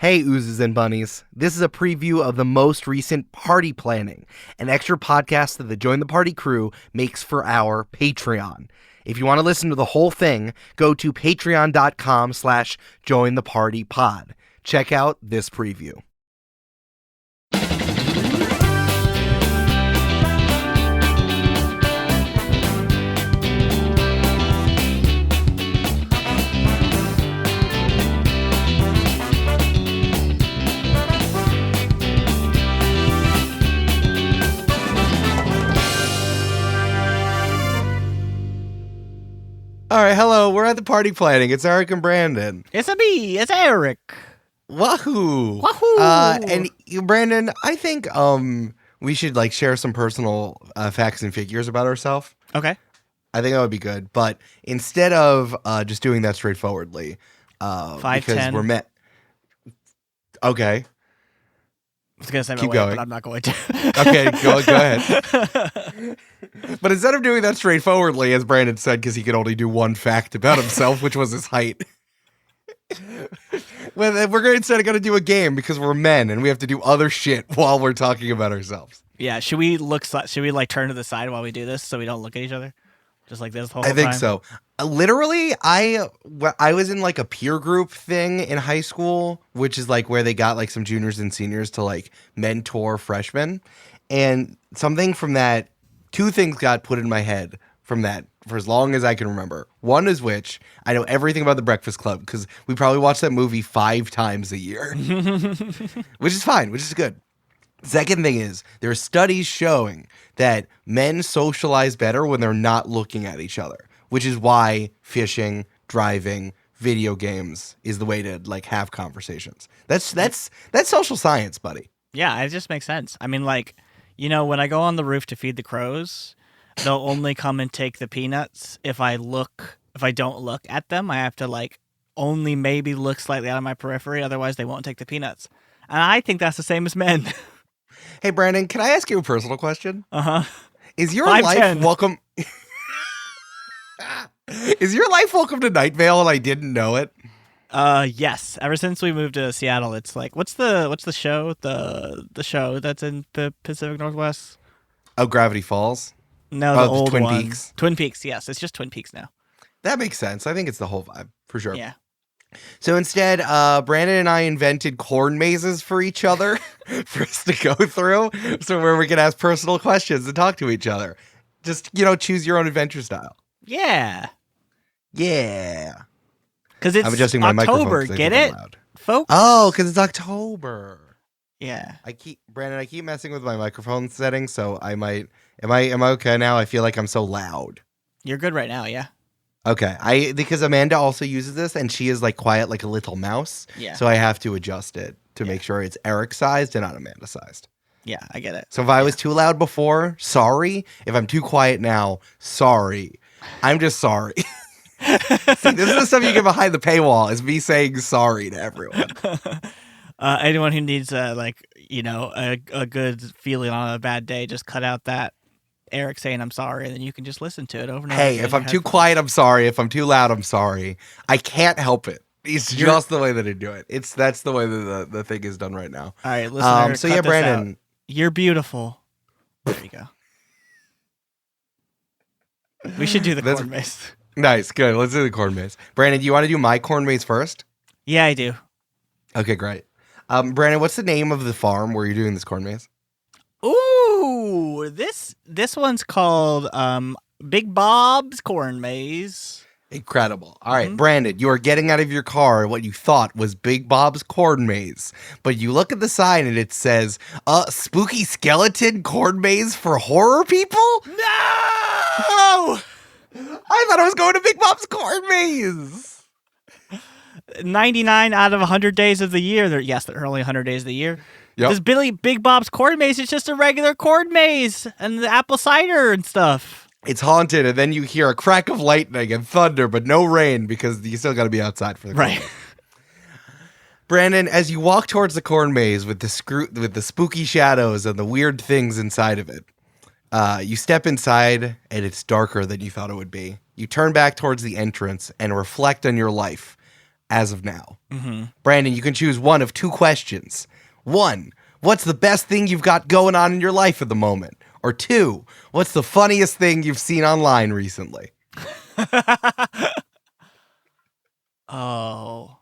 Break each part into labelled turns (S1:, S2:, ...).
S1: Hey, oozes and bunnies. This is a preview of the most recent Party Planning, an extra podcast that the Join the Party crew makes for our Patreon. If you want to listen to the whole thing, go to patreon.com/jointhepartypod. Check out this preview. All right, hello. We're at the Party Planning. It's Eric and Brandon.
S2: It's a me. It's Eric.
S1: Wahoo!
S2: Wahoo!
S1: And Brandon, I think we should share some personal facts and figures about ourselves.
S2: Okay.
S1: I think that would be good. But instead of just doing that straightforwardly,
S2: 5'10".
S1: because we're met. Okay.
S2: I was gonna say
S1: Keep
S2: my weight,
S1: going.
S2: but I'm not going to.
S1: Okay, go ahead. But instead of doing that straightforwardly, as Brandon said, because he could only do one fact about himself, which was his height. Well, we're instead going to do a game because we're men and we have to do other shit while we're talking about ourselves.
S2: Yeah. Should we turn to the side while we do this so we don't look at each other? Just like this the whole
S1: I think
S2: time?
S1: so. Literally, I was in a peer group thing in high school, which is where they got some juniors and seniors to mentor freshmen. And something from that, two things got put in my head from that for as long as I can remember. One is which I know everything about The Breakfast Club because we probably watch that movie 5 times a year, which is fine, which is good. Second thing is there are studies showing that men socialize better when they're not looking at each other, which is why fishing, driving, video games is the way to have conversations. That's social science, buddy.
S2: Yeah, it just makes sense. I mean, when I go on the roof to feed the crows, they'll only come and take the peanuts if I don't look at them. I have to only maybe look slightly out of my periphery, otherwise they won't take the peanuts. And I think that's the same as men.
S1: Hey, Brandon, can I ask you a personal question?
S2: Uh-huh.
S1: Is your
S2: 5'10".
S1: life welcome? Is your life welcome to Night Vale and I didn't know it?
S2: Yes. Ever since we moved to Seattle, it's what's the show? The show that's in the Pacific Northwest?
S1: Oh, Gravity Falls?
S2: No, the old
S1: Twin
S2: one.
S1: Peaks.
S2: Twin Peaks, yes. It's just Twin Peaks now.
S1: That makes sense. I think it's the whole vibe, for sure.
S2: Yeah.
S1: So instead, Brandon and I invented corn mazes for each other for us to go through, so where we can ask personal questions and talk to each other. Just, choose your own adventure style.
S2: Yeah.
S1: Yeah.
S2: Because it's
S1: I'm adjusting my microphone
S2: October,
S1: 'cause I
S2: get
S1: think I'm
S2: it,
S1: loud.
S2: folks?
S1: Oh, because it's October.
S2: Yeah.
S1: I keep messing with my microphone settings, so I might. Am I okay now? I feel like I'm so loud.
S2: You're good right now, yeah.
S1: Okay, because Amanda also uses this, and she is quiet like a little mouse.
S2: Yeah.
S1: So I have to adjust it to make sure it's Eric sized and not Amanda sized.
S2: Yeah, I get it.
S1: So if I was too loud before, sorry. If I'm too quiet now, sorry. I'm just sorry. See, this is the stuff you get behind the paywall, is me saying sorry to everyone.
S2: Anyone who needs a good feeling on a bad day, just cut out that Eric saying I'm sorry, and then you can just listen to it over and over.
S1: Hey, if I'm too quiet, I'm sorry. If I'm too loud, I'm sorry. I can't help it. It's just the way that I do it. That's the way that the thing is done right now.
S2: All right, listener,
S1: so
S2: cut
S1: yeah,
S2: this
S1: Brandon,
S2: out. You're beautiful. There you go. We should do the corn maze.
S1: Nice, good. Let's do the corn maze. Brandon, do you want to do my corn maze first?
S2: Yeah, I do.
S1: Okay, great. Brandon, what's the name of the farm where you're doing this corn maze?
S2: Ooh, this one's called Big Bob's Corn Maze.
S1: Incredible. All right, Brandon, you are getting out of your car what you thought was Big Bob's Corn Maze, but you look at the sign and it says, spooky skeleton corn maze for horror people?
S2: No!
S1: I thought I was going to Big Bob's Corn Maze.
S2: 99 out of 100 days of the year. They're only 100 days of the year.
S1: Yep.
S2: This Big Bob's Corn Maze is just a regular corn maze and the apple cider and stuff.
S1: It's haunted, and then you hear a crack of lightning and thunder, but no rain because you still got to be outside for the corn
S2: right.
S1: maze. Brandon, as you walk towards the corn maze with the spooky shadows and the weird things inside of it, you step inside and it's darker than you thought it would be. You turn back towards the entrance and reflect on your life. as of now.
S2: Mm-hmm.
S1: Brandon, you can choose one of two questions. One, what's the best thing you've got going on in your life at the moment? Or two, what's the funniest thing you've seen online recently?
S2: Oh.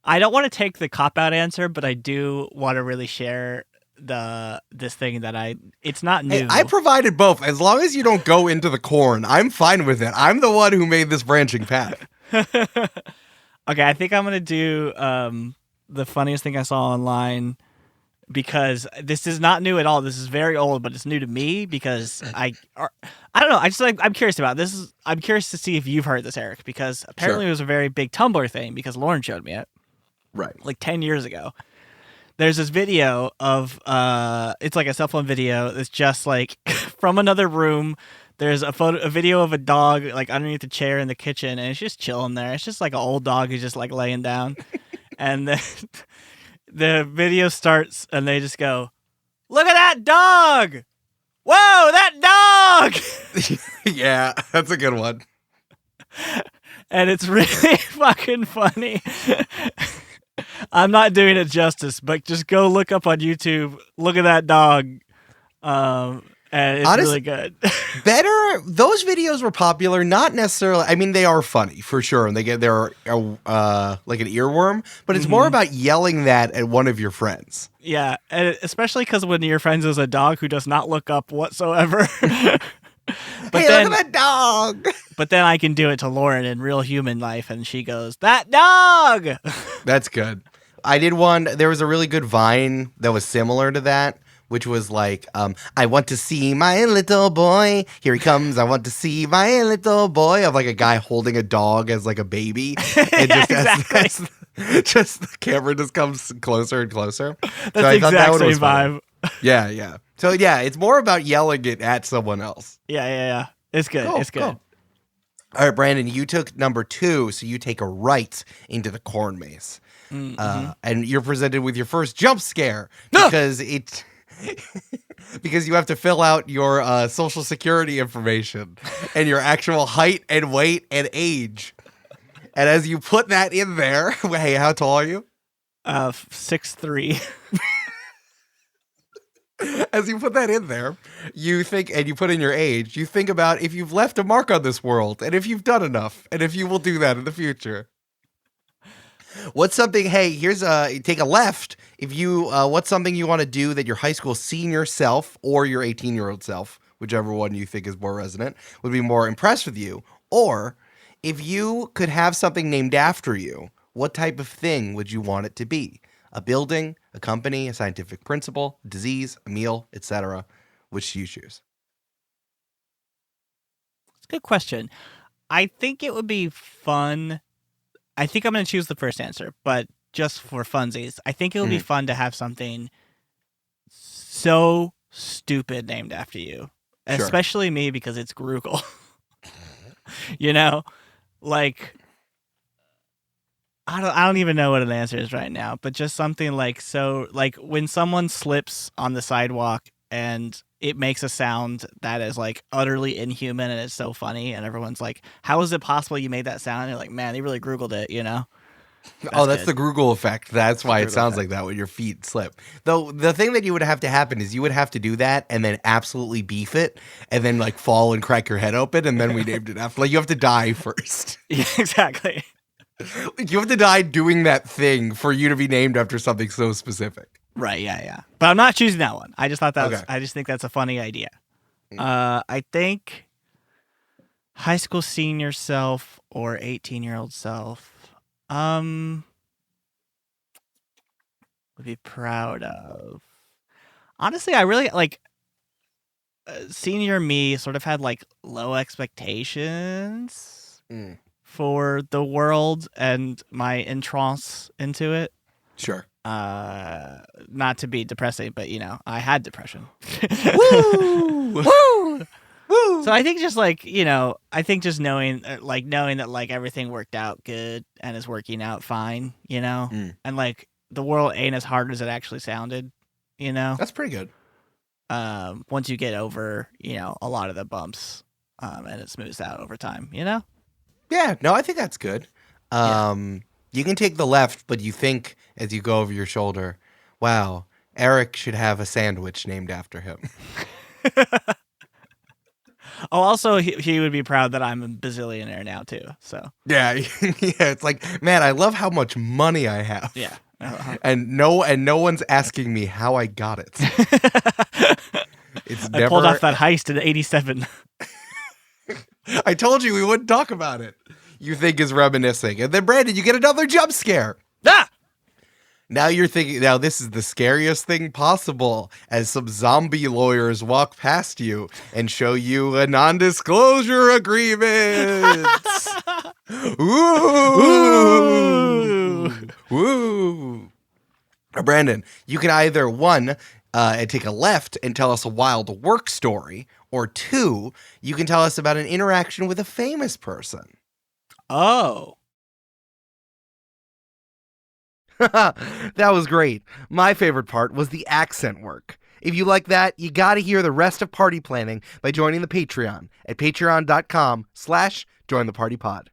S2: I don't want to take the cop-out answer, but I do want to really share this thing that it's not new.
S1: Hey, I provided both. As long as you don't go into the corn, I'm fine with it. I'm the one who made this branching path.
S2: Okay, I think I'm going to do the funniest thing I saw online, because this is not new at all. This is very old, but it's new to me because I don't know. I'm curious about this. I'm curious to see if you've heard this, Eric, because apparently
S1: Sure.
S2: it was a very big Tumblr thing because Lauren showed me it
S1: Right.
S2: like 10 years ago. There's this video of it's like a cell phone video. It's just like from another room. There's a video of a dog like underneath the chair in the kitchen, and it's just chilling there. It's just like an old dog who's just like laying down, and then the video starts, and they just go, "Look at that dog! Whoa, that dog!"
S1: Yeah, that's a good one.
S2: And it's really fucking funny. I'm not doing it justice, but just go look up on YouTube. Look at that dog. And it's really good.
S1: Better, those videos were popular, not necessarily, I mean, they are funny, for sure, and they're like an earworm, but it's more about yelling that at one of your friends.
S2: Yeah, and especially because when your friend is a dog who does not look up whatsoever. But
S1: hey, look at that dog!
S2: But then I can do it to Lauren in real human life, and she goes, "That dog!"
S1: That's good. I did one, there was a really good Vine that was similar to that, which was like, I want to see my little boy. Here he comes. I want to see my little boy. Of like a guy holding a dog as like a baby. And just,
S2: exactly.
S1: Just the camera just comes closer and closer.
S2: That's
S1: so
S2: the exact same
S1: funny.
S2: vibe.
S1: Yeah, yeah. So yeah, it's more about yelling it at someone else.
S2: Yeah. It's good.
S1: Cool,
S2: it's good.
S1: cool. All right, Brandon, you took number 2, so you take a right into the corn maze. And you're presented with your first jump scare because because you have to fill out your social security information and your actual height and weight and age. And as you put that in there, hey, how tall are you?
S2: 6'3".
S1: As you put that in there, you think, and you put in your age, you think about if you've left a mark on this world and if you've done enough and if you will do that in the future. What's something, hey, here's take a left. If you, what's something you want to do that your high school senior self or your 18-year-old self, whichever one you think is more resonant, would be more impressed with you? Or if you could have something named after you, what type of thing would you want it to be? A building, a company, a scientific principle, a disease, a meal, etc. Which do you choose?
S2: It's a good question. I think it would be fun. I think I'm going to choose the first answer, but just for funsies, I think it would be fun to have something so stupid named after you, especially me because it's Grugle. You know, like I don't even know what an answer is right now, but just something like when someone slips on the sidewalk and it makes a sound that is like utterly inhuman and it's so funny and everyone's like, how is it possible you made that sound? And you're like, man, they really Grugled it, you know?
S1: That's the Grugle effect. That's why it sounds like that when your feet slip. Though the thing that you would have to happen is you would have to do that and then absolutely beef it and then like fall and crack your head open and then we named it after. Like you have to die first.
S2: Yeah, exactly.
S1: You have to die doing that thing for you to be named after something so specific.
S2: Right, yeah. But I'm not choosing that one. I just thought that
S1: Okay.
S2: I just think that's a funny idea. I think high school senior self or 18-year-old self would be proud of. Honestly, I really like senior me sort of had like low expectations for the world and my entrance into it.
S1: Sure.
S2: Not to be depressing, but you know, I had depression.
S1: Woo!
S2: Woo!
S1: Woo!
S2: So I think just like, you know, I think just knowing that like everything worked out good and is working out fine, you know, and like the world ain't as hard as it actually sounded, you know.
S1: That's pretty good.
S2: Once you get over, you know, a lot of the bumps, and it smooths out over time, you know.
S1: Yeah, no, I think that's good. You can take the left, but you think as you go over your shoulder, wow, Eric should have a sandwich named after him.
S2: Oh, also, he would be proud that I'm a bazillionaire now, too. So
S1: Yeah, yeah. It's like, man, I love how much money I have.
S2: yeah. Uh-huh.
S1: And no one's asking me how I got it. It's
S2: I
S1: never.
S2: pulled off that heist in '87.
S1: I told you we wouldn't talk about it. You think is reminiscing, and then Brandon, you get another jump scare.
S2: Ah!
S1: Now you're thinking, now this is the scariest thing possible as some zombie lawyers walk past you and show you a non-disclosure agreement. Ooh. Woo. Brandon, you can either one, take a left and tell us a wild work story, or two, you can tell us about an interaction with a famous person.
S2: Oh.
S1: That was great. My favorite part was the accent work. If you like that, you gotta hear the rest of Party Planning by joining the Patreon at patreon.com/jointhepartypod.